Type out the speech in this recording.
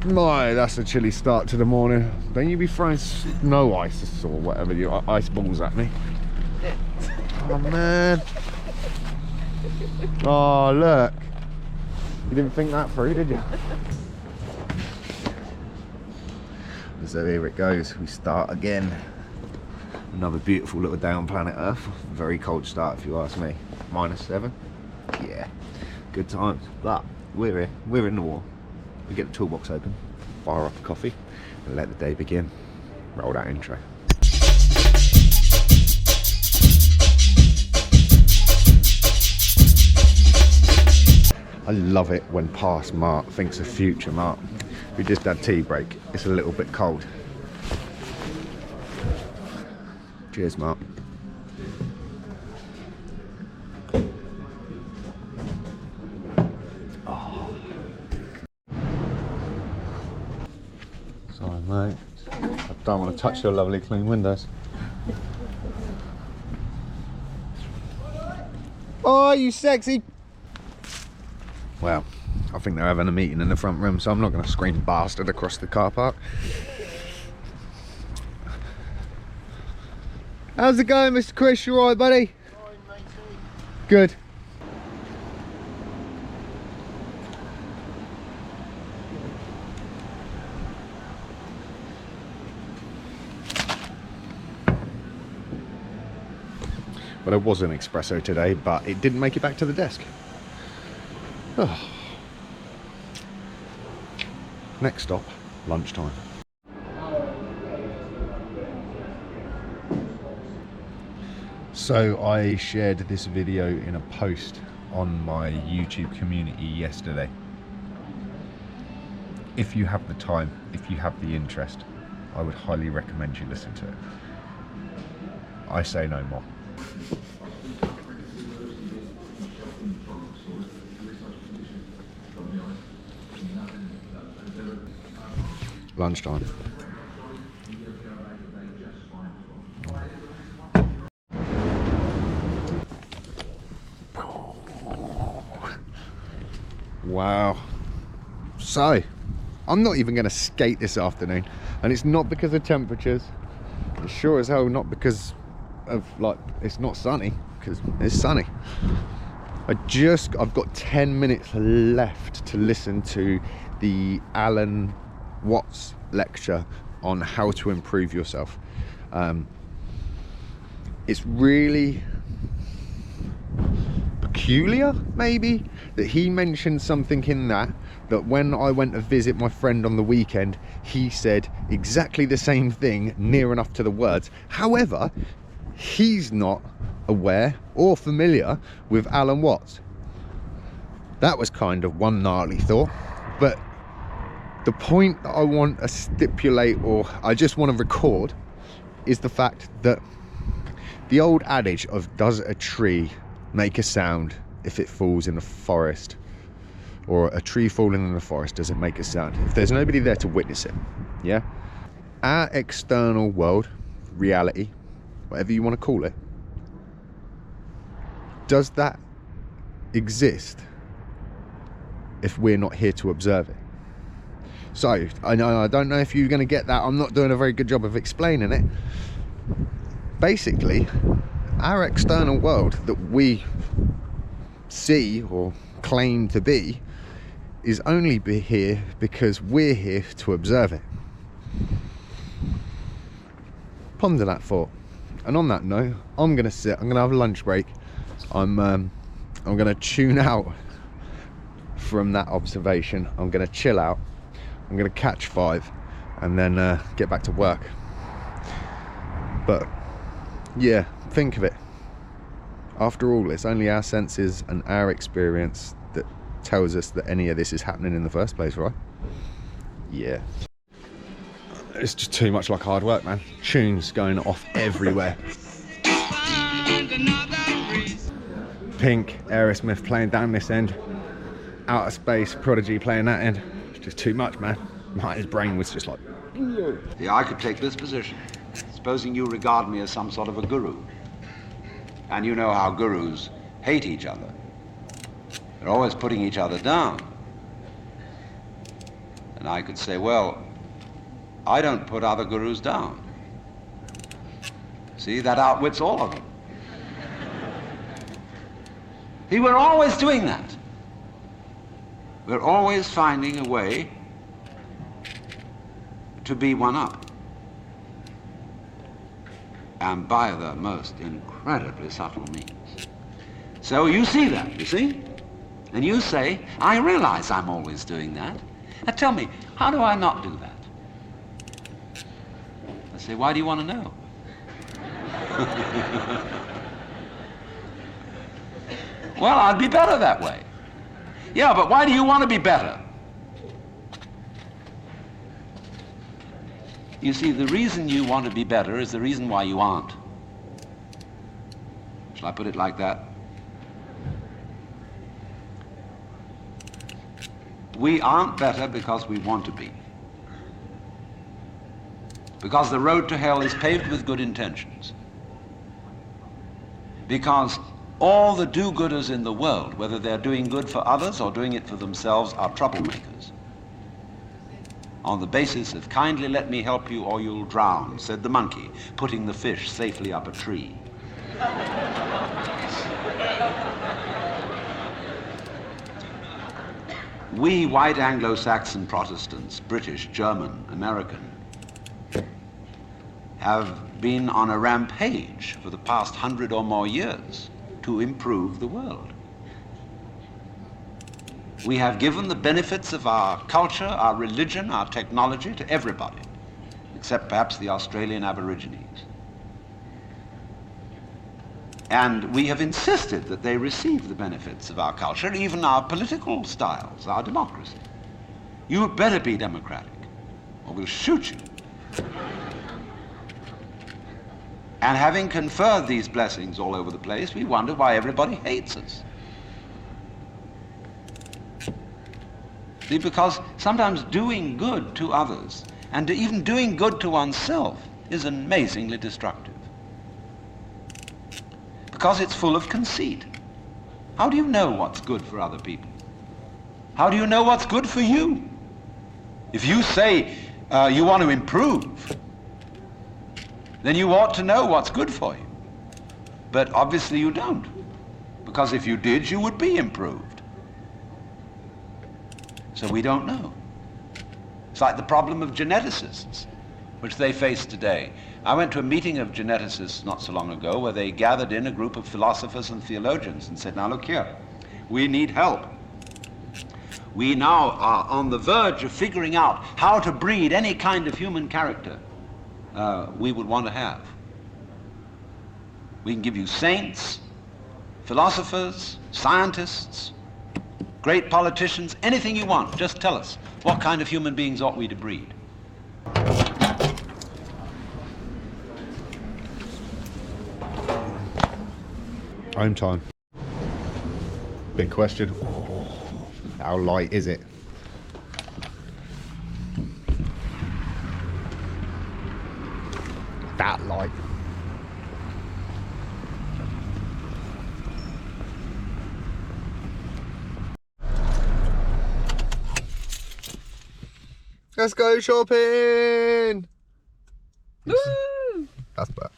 My, that's a chilly start to the morning. Don't you be throwing snow ice or whatever, you ice balls at me. Oh man. Oh look. You didn't think that through, did you? So here it goes, we start again. Another beautiful little day on planet Earth. Very cold start if you ask me. -7. Yeah, good times. But we're here, we're in the war. We get the toolbox open, fire up a coffee, and let the day begin. Roll that intro. I love it when past Mark thinks of future Mark. We just had tea break. It's a little bit cold. Cheers, Mark. Oh. Sorry, mate. I don't want to touch your lovely clean windows. Oh, you sexy. Well, I think they're having a meeting in the front room, so I'm not going to scream bastard across the car park. How's it going, Mr. Chris? You alright, buddy? Fine, matey. Good. Well, there was an espresso today, but it didn't make it back to the desk. Oh. Next stop, lunchtime. So I shared this video in a post on my YouTube community yesterday. If you have the time, if you have the interest, I would highly recommend you listen to it. I say no more. Lunchtime. Wow. So, I'm not even going to skate this afternoon, and it's not because of temperatures. It's sure as hell not because of, like, it's not sunny, because it's sunny. I've got 10 minutes left to listen to the Alan Watts lecture on how to improve yourself. It's really peculiar, maybe, that he mentioned something in that when I went to visit my friend on the weekend, he said exactly the same thing, near enough to the words. However, he's not aware or familiar with Alan Watts. That was kind of one gnarly thought, but the point that I want to stipulate, or I just want to record, is the fact that the old adage of does a tree make a sound if it falls in a forest, or a tree falling in the forest, does it make a sound if there's nobody there to witness it? Yeah, our external world, reality, whatever you want to call it, does that exist if we're not here to observe it? So I don't know if you're going to get that. I'm not doing a very good job of explaining it. Basically, our external world that we see or claim to be is only here because we're here to observe it. Ponder that thought. And on that note, I'm going to sit. I'm going to have a lunch break. I'm going to tune out from that observation. I'm going to chill out. I'm going to catch 5 and then get back to work. But yeah, think of it. After all, it's only our senses and our experience that tells us that any of this is happening in the first place, right? Yeah. It's just too much like hard work, man. Tunes going off everywhere. Pink, Aerosmith playing down this end. Outer Space, Prodigy playing that end. It's just too much, man. His brain was just like... Yeah, I could take this position. Supposing you regard me as some sort of a guru. And you know how gurus hate each other. They're always putting each other down. And And I could say, well, I don't put other gurus down. See, that outwits all of them. See, we're always doing that. We're always finding a way to be one up. And by the most incredibly subtle means. So you see that, you see? And you say, I realize I'm always doing that. Now tell me, how do I not do that? I say, why do you want to know? Well, I'd be better that way. Yeah, but why do you want to be better? You see, the reason you want to be better is the reason why you aren't. Shall I put it like that? We aren't better because we want to be. Because the road to hell is paved with good intentions. Because all the do-gooders in the world, whether they're doing good for others or doing it for themselves, are troublemakers. On the basis of kindly let me help you or you'll drown, said the monkey, putting the fish safely up a tree. We white Anglo-Saxon Protestants, British, German, American, have been on a rampage for the past 100 or more years to improve the world. We have given the benefits of our culture, our religion, our technology to everybody, except perhaps the Australian Aborigines. And we have insisted that they receive the benefits of our culture, even our political styles, our democracy. You had better be democratic, or we'll shoot you. And having conferred these blessings all over the place, we wonder why everybody hates us. See, because sometimes doing good to others, and even doing good to oneself, is amazingly destructive. Because it's full of conceit. How do you know what's good for other people? How do you know what's good for you? If you say you want to improve, then you ought to know what's good for you. But obviously you don't. Because if you did, you would be improved. So we don't know. It's like the problem of geneticists, which they face today. I went to a meeting of geneticists not so long ago where they gathered in a group of philosophers and theologians and said, now look here, we need help. We now are on the verge of figuring out how to breed any kind of human character we would want to have. We can give you saints, philosophers, scientists, great politicians, anything you want. Just tell us, what kind of human beings ought we to breed? Home time. Big question. How light is it? That light. Let's go shopping! Woo! That's bad.